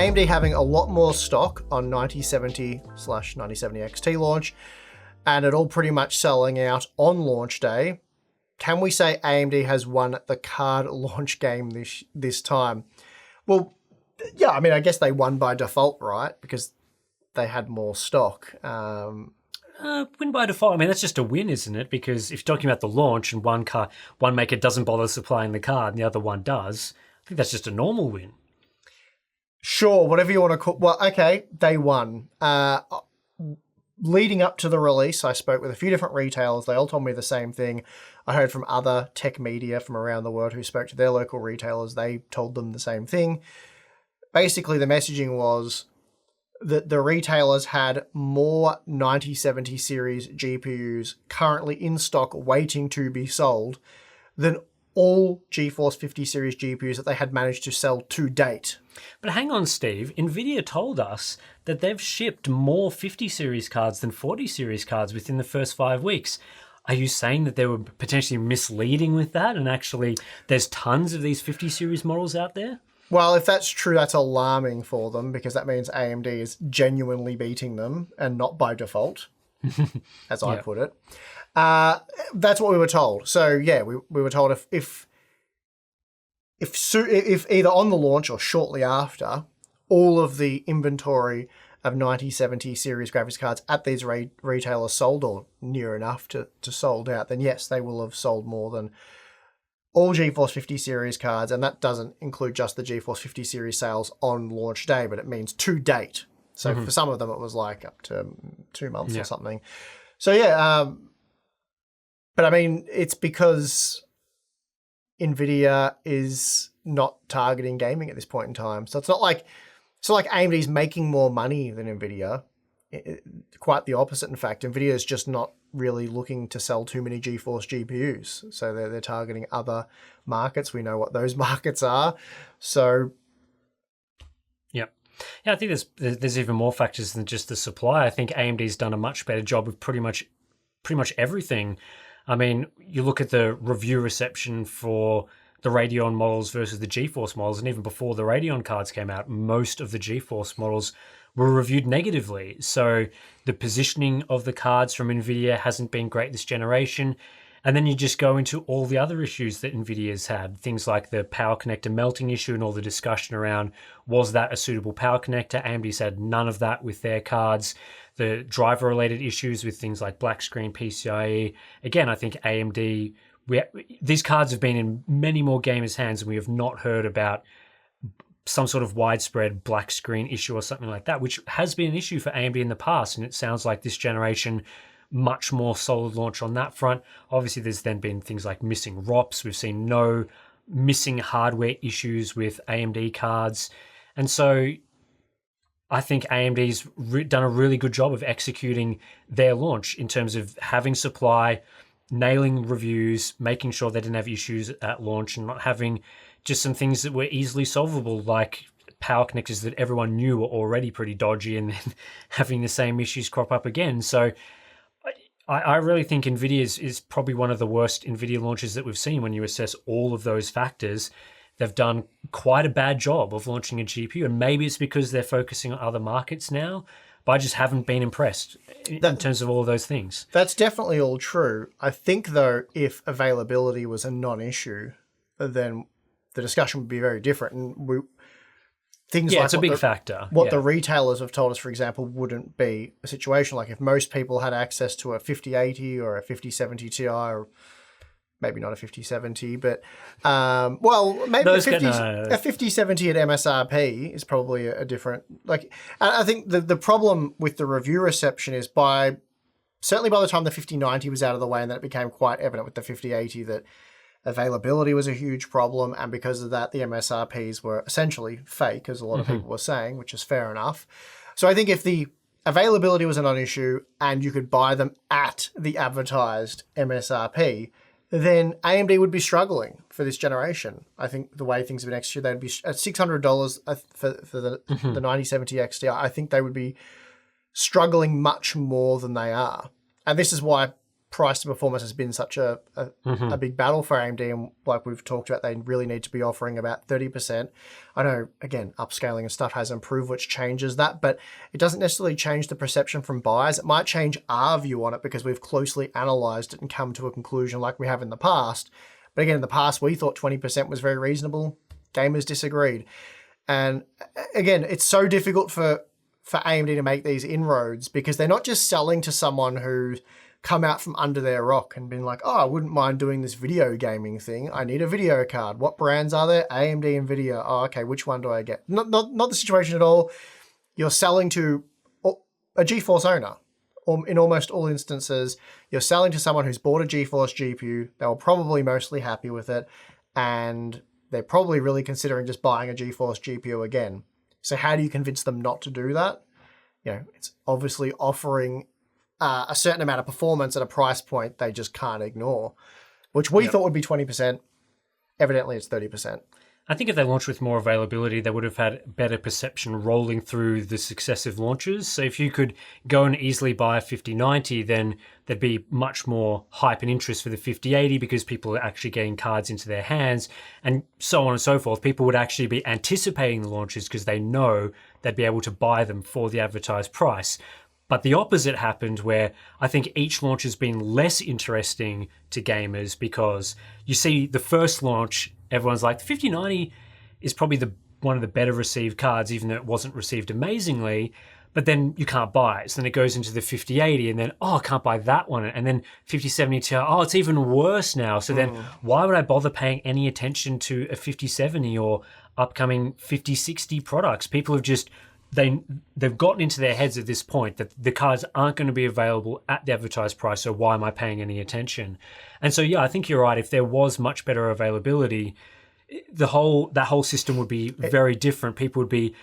AMD having a lot more stock on 9070/9070 XT launch, and it all pretty much selling out on launch day. Can we say AMD has won the card launch game this time? Well, yeah, I mean, I guess they won by default, right? Because they had more stock. Win by default. I mean, that's just a win, isn't it? Because if you're talking about the launch and one maker doesn't bother supplying the card and the other one does, I think that's just a normal win. Sure, whatever you want to call. Well, okay, they won. Leading up to the release, I spoke with a few different retailers. They all told me the same thing. I heard from other tech media from around the world who spoke to their local retailers. They told them the same thing. Basically, the messaging was that the retailers had more 9070 series GPUs currently in stock waiting to be sold than all GeForce 50 series GPUs that they had managed to sell to date. But hang on, Steve. Nvidia told us that they've shipped more 50 series cards than 40 series cards within the first 5 weeks. Are you saying that they were potentially misleading with that and actually there's tons of these 50 series models out there? Well, if that's true, that's alarming for them because that means AMD is genuinely beating them and not by default, as I put it. That's what we were told. So yeah, we were told if either on the launch or shortly after, all of the inventory of 9070 series graphics cards at these retailers sold or near enough to sold out, then yes, they will have sold more than all GeForce 50 series cards, and that doesn't include just the GeForce 50 series sales on launch day, but it means to date. So for some of them, it was like up to 2 months or something. So yeah, but I mean, it's because Nvidia is not targeting gaming at this point in time. So it's not like AMD's making more money than Nvidia. Quite the opposite, in fact. Nvidia is just not really looking to sell too many GeForce GPUs. So they're targeting other markets. We know what those markets are. So yeah, I think there's even more factors than just the supply. I think AMD's done a much better job with pretty much everything. I mean, you look at the review reception for the Radeon models versus the GeForce models, and even before the Radeon cards came out, most of the GeForce models were reviewed negatively. So the positioning of the cards from Nvidia hasn't been great this generation. And then you just go into all the other issues that Nvidia's had, things like the power connector melting issue and all the discussion around, was that a suitable power connector? AMD's had none of that with their cards. The driver-related issues with things like black screen PCIe. Again, I think AMD, these cards have been in many more gamers' hands, and we have not heard about some sort of widespread black screen issue or something like that, which has been an issue for AMD in the past. And it sounds like this generation, much more solid launch on that front. Obviously, there's then been things like missing ROPs. We've seen no missing hardware issues with AMD cards. And so I think AMD's done a really good job of executing their launch in terms of having supply, nailing reviews, making sure they didn't have issues at launch, and not having just some things that were easily solvable, like power connectors that everyone knew were already pretty dodgy, and then having the same issues crop up again. So I really think Nvidia is probably one of the worst Nvidia launches that we've seen when you assess all of those factors. They've done quite a bad job of launching a GPU, and maybe it's because they're focusing on other markets now, but I just haven't been impressed in terms of all of those things. That's definitely all true. I think, though, if availability was a non-issue, then the discussion would be very different. And it's a big factor. What the retailers have told us, for example, wouldn't be a situation like if most people had access to a 5080 or a 5070 Ti, or maybe not a 5070, but maybe a 5070 at MSRP is probably a different. I think the problem with the review reception is certainly by the time the 5090 was out of the way, and then it became quite evident with the 5080 that availability was a huge problem, and because of that, the MSRPs were essentially fake, as a lot of people were saying, which is fair enough. So I think if the availability was a non-issue and you could buy them at the advertised MSRP, then AMD would be struggling for this generation. I think the way things have been executed, they'd be at $600 for the 9070 XT. I think they would be struggling much more than they are. And this is why price to performance has been such a big battle for AMD, and like we've talked about, they really need to be offering about 30%. I know, again, upscaling and stuff has improved, which changes that, but it doesn't necessarily change the perception from buyers. It might change our view on it because we've closely analysed it and come to a conclusion like we have in the past. But again, in the past, we thought 20% was very reasonable. Gamers disagreed. And again, it's so difficult for AMD to make these inroads because they're not just selling to someone who's come out from under their rock and been like, oh, I wouldn't mind doing this video gaming thing. I need a video card. What brands are there? AMD, Nvidia. Oh, okay, which one do I get? Not the situation at all. You're selling to a GeForce owner. Or in almost all instances, you're selling to someone who's bought a GeForce GPU. They were probably mostly happy with it, and they're probably really considering just buying a GeForce GPU again. So how do you convince them not to do that? It's obviously offering a certain amount of performance at a price point they just can't ignore, which we thought would be 20%. Evidently, it's 30%. I think if they launched with more availability, they would have had better perception rolling through the successive launches. So if you could go and easily buy a 5090, then there'd be much more hype and interest for the 5080 because people are actually getting cards into their hands and so on and so forth. People would actually be anticipating the launches because they know they'd be able to buy them for the advertised price. But the opposite happened where I think each launch has been less interesting to gamers because you see the first launch, everyone's like, the 5090 is probably one of the better received cards, even though it wasn't received amazingly, but then you can't buy it. So then it goes into the 5080 and then, oh, I can't buy that one. And then 5070 Ti, oh, it's even worse now. So then why would I bother paying any attention to a 5070 or upcoming 5060 products? People have just... They've gotten into their heads at this point that the cards aren't going to be available at the advertised price, so why am I paying any attention? And so, yeah, I think you're right. If there was much better availability, that whole system would be very different. People would be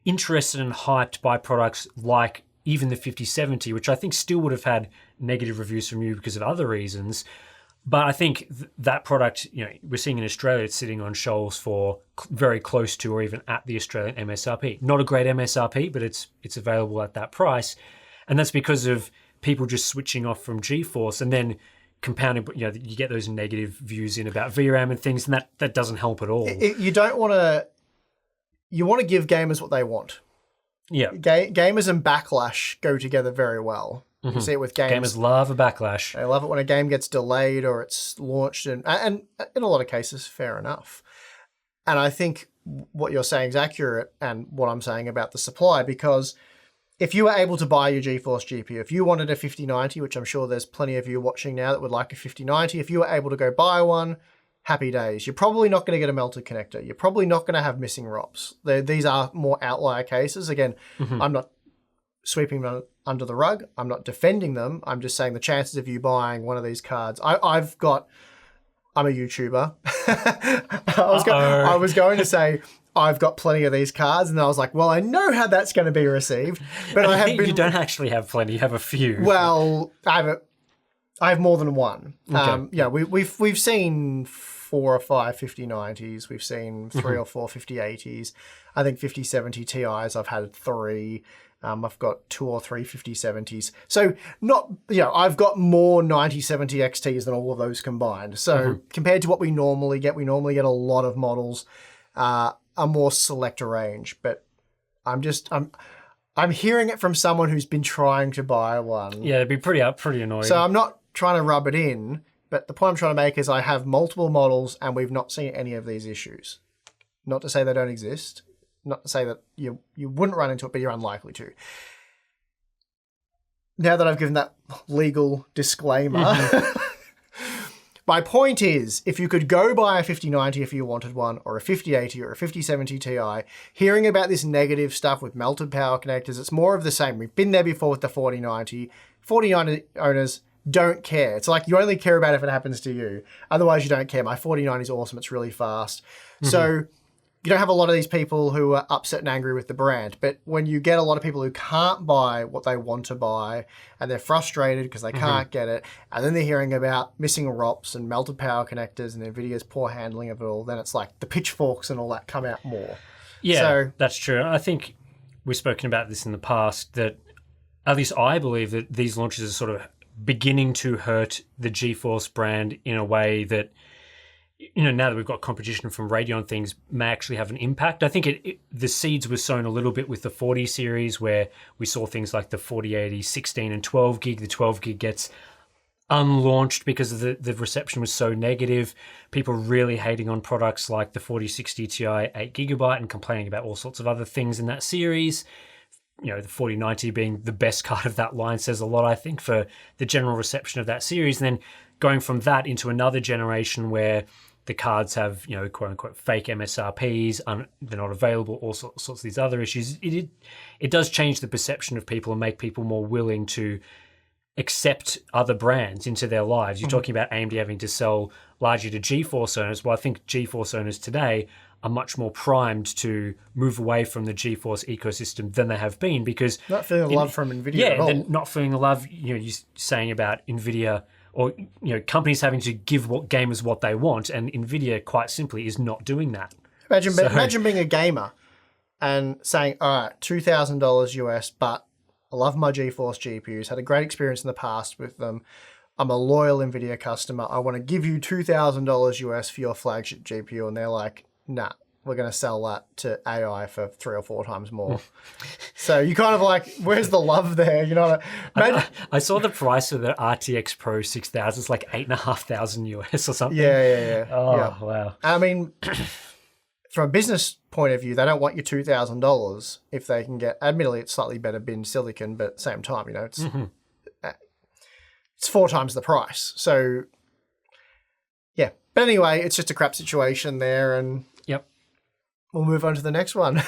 interested and hyped by products like even the 5070, which I think still would have had negative reviews from you because of other reasons. But I think that product, we're seeing in Australia, it's sitting on shelves for very close to or even at the Australian MSRP. Not a great MSRP, but it's available at that price. And that's because of people just switching off from GeForce and then compounding, you get those negative views in about VRAM and things, and that doesn't help at all. You don't want to... You want to give gamers what they want. Yeah. Gamers and backlash go together very well. You see it with games. Gamers love a backlash. They love it when a game gets delayed or it's launched, and in a lot of cases, fair enough. And I think what you're saying is accurate, and what I'm saying about the supply, because if you were able to buy your GeForce GPU, if you wanted a 5090, which I'm sure there's plenty of you watching now that would like a 5090, if you were able to go buy one, happy days. You're probably not going to get a melted connector. You're probably not going to have missing ROPs. These are more outlier cases. Again, I'm not sweeping them under the rug. I'm not defending them. I'm just saying the chances of you buying one of these cards. I'm a YouTuber. I was going to say I've got plenty of these cards, and I was like, well, I know how that's going to be received, but I have been. You don't actually have plenty. You have a few. Well, I have more than one. Okay. We've seen 4 or 5 5090s. We've seen 3 or 4 5080s. I think 5070 Ti's. I've had 3. I've got 2 or 3 5070s. So I've got more 9070 XTs than all of those combined. So compared to what we normally get a lot of models, a more select range. But I'm hearing it from someone who's been trying to buy one. Yeah, it'd be pretty annoying. So I'm not trying to rub it in, but the point I'm trying to make is I have multiple models and we've not seen any of these issues. Not to say they don't exist. Not to say that you wouldn't run into it, but you're unlikely to. Now that I've given that legal disclaimer, my point is, if you could go buy a 5090 if you wanted one, or a 5080 or a 5070 Ti, hearing about this negative stuff with melted power connectors, it's more of the same. We've been there before with the 4090. 4090 owners don't care. It's like you only care about if it happens to you. Otherwise, you don't care. My 4090 is awesome. It's really fast. So you don't have a lot of these people who are upset and angry with the brand. But when you get a lot of people who can't buy what they want to buy and they're frustrated because they can't get it, and then they're hearing about missing ROPs and melted power connectors and Nvidia's poor handling of it all, then it's like the pitchforks and all that come out more. Yeah, so, that's true. I think we've spoken about this in the past, that at least I believe that these launches are sort of beginning to hurt the GeForce brand in a way that, now that we've got competition from Radeon, things may actually have an impact. I think the seeds were sown a little bit with the 40 series, where we saw things like the 4080 16 and 12 gig. The 12 gig gets unlaunched because of the reception was so negative. People really hating on products like the 4060 Ti 8GB and complaining about all sorts of other things in that series. The 4090 being the best card of that line says a lot, I think, for the general reception of that series. And then going from that into another generation where the cards have, quote unquote, fake MSRPs, they're not available, all sorts of these other issues. It does change the perception of people and make people more willing to accept other brands into their lives. You're talking about AMD having to sell largely to GeForce owners. Well, I think GeForce owners today are much more primed to move away from the GeForce ecosystem than they have been, because not feeling the love from Nvidia at all. They're not feeling the love. You're saying about Nvidia, or companies having to give gamers what they want, and Nvidia quite simply is not doing that. Imagine being a gamer and saying, all right, $2,000 US, but I love my GeForce GPUs, had a great experience in the past with them. I'm a loyal Nvidia customer. I want to give you $2,000 US for your flagship GPU. And they're like, nah, we're going to sell that to AI for 3 or 4 times more. So you kind of like, where's the love there? I saw the price of the RTX Pro 6000. It's like $8,500 US or something. Yeah. Oh, yeah. wow. I mean, from a business point of view, they don't want your $2,000 if they can get, admittedly, it's slightly better bin silicon, but at the same time, it's 4 times the price. So, yeah. But anyway, it's just a crap situation there, and yep. We'll move on to the next one.